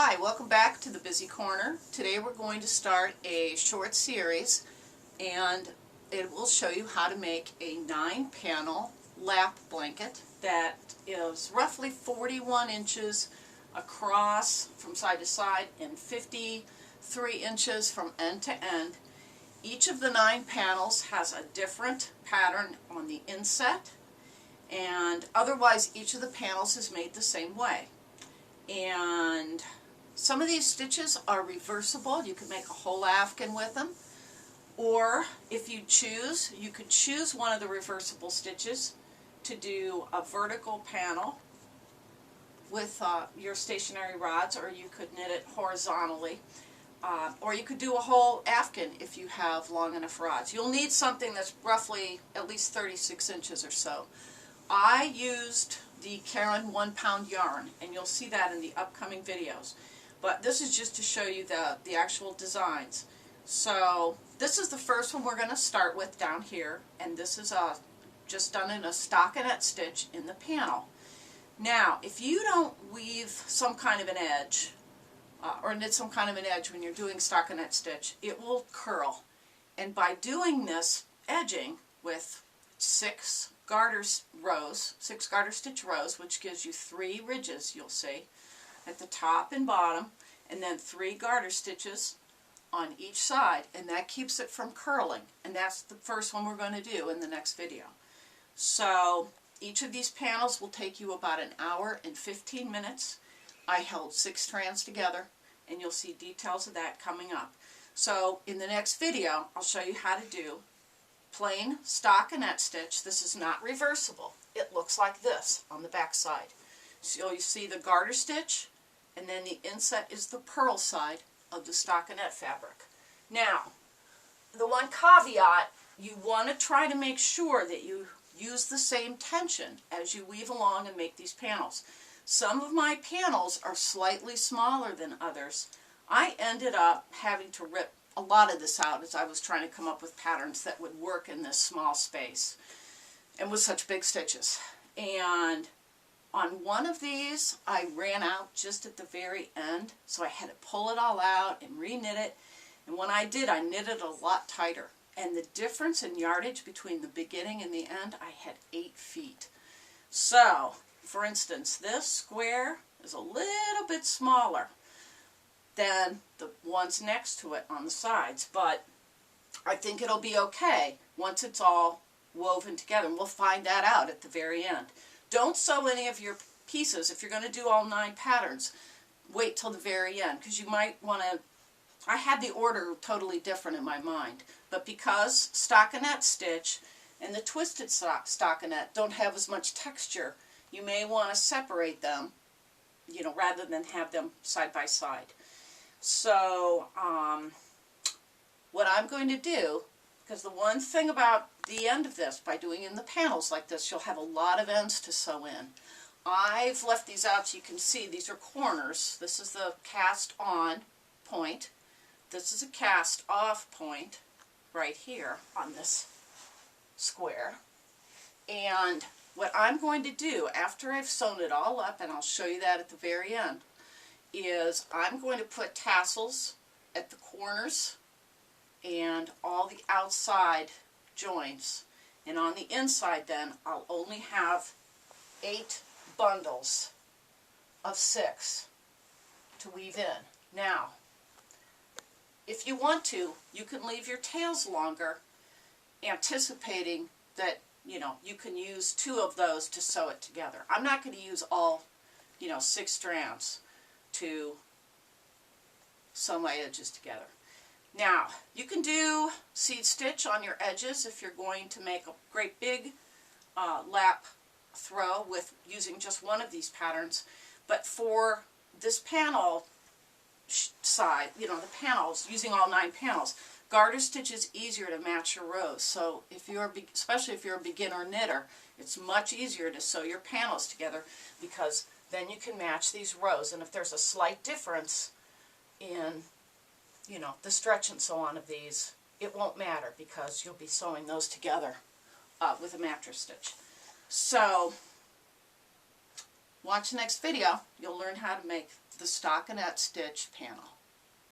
Hi, welcome back to the Busy Corner. Today we're going to start a short series and it will show you how to make a 9-panel lap blanket that is roughly 41 inches across from side to side and 53 inches from end to end. Each of the 9 panels has a different pattern on the inset, and otherwise each of the panels is made the same way. And some of these stitches are reversible. You can make a whole afghan with them, or if you choose, you could choose one of the reversible stitches to do a vertical panel with your stationary rods, or you could knit it horizontally, or you could do a whole afghan if you have long enough rods. You'll need something that's roughly at least 36 inches or so. I used the Caron 1 pound yarn, and you'll see that in the upcoming videos. But this is just to show you the actual designs. So this is the first one we're going to start with down here, and this is just done in a stockinette stitch in the panel. Now, if you don't weave some kind of an edge, or knit some kind of an edge when you're doing stockinette stitch, it will curl. And by doing this edging with 6 garter stitch rows, which gives you 3 ridges, you'll see, at the top and bottom, and then 3 garter stitches on each side, and that keeps it from curling. And that's the first one we're going to do in the next video. So each of these panels will take you about an hour and 15 minutes. I held 6 strands together, and you'll see details of that coming up. So in the next video, I'll show you how to do plain stockinette stitch. This is not reversible. It looks like this on the back side. So you see the garter stitch, and then the inset is the purl side of the stockinette fabric. Now, the one caveat, you want to try to make sure that you use the same tension as you weave along and make these panels. Some of my panels are slightly smaller than others. I ended up having to rip a lot of this out as I was trying to come up with patterns that would work in this small space and with such big stitches. And on one of these, I ran out just at the very end, so I had to pull it all out and re-knit it. And when I did, I knit it a lot tighter. And the difference in yardage between the beginning and the end, I had 8 feet. So, for instance, this square is a little bit smaller than the ones next to it on the sides, but I think it'll be okay once it's all woven together, and we'll find that out at the very end. Don't sew any of your pieces if you're going to do all 9 patterns. Wait till the very end, because you might want to. I had the order totally different in my mind, but because stockinette stitch and the twisted stockinette don't have as much texture, you may want to separate them, rather than have them side by side. So what I'm going to do, because the one thing about the end of this, by doing in the panels like this, you'll have a lot of ends to sew in. I've left these out so you can see these are corners. This is the cast on point. This is a cast off point right here on this square. And what I'm going to do after I've sewn it all up, and I'll show you that at the very end, is I'm going to put tassels at the corners and all the outside joints. And on the inside then, I'll only have 8 bundles of 6 to weave in. Now, if you want to, you can leave your tails longer, anticipating that, you can use 2 of those to sew it together. I'm not going to use all, 6 strands to sew my edges together. Now, you can do seed stitch on your edges if you're going to make a great big lap throw with using just one of these patterns. But for this panel side, the panels, using all 9 panels, garter stitch is easier to match your rows. So if you're, especially if you're a beginner knitter, it's much easier to sew your panels together, because then you can match these rows. And if there's a slight difference in, the stretch and so on of these, it won't matter, because you'll be sewing those together with a mattress stitch. So Watch the next video. You'll learn how to make the stockinette stitch panel.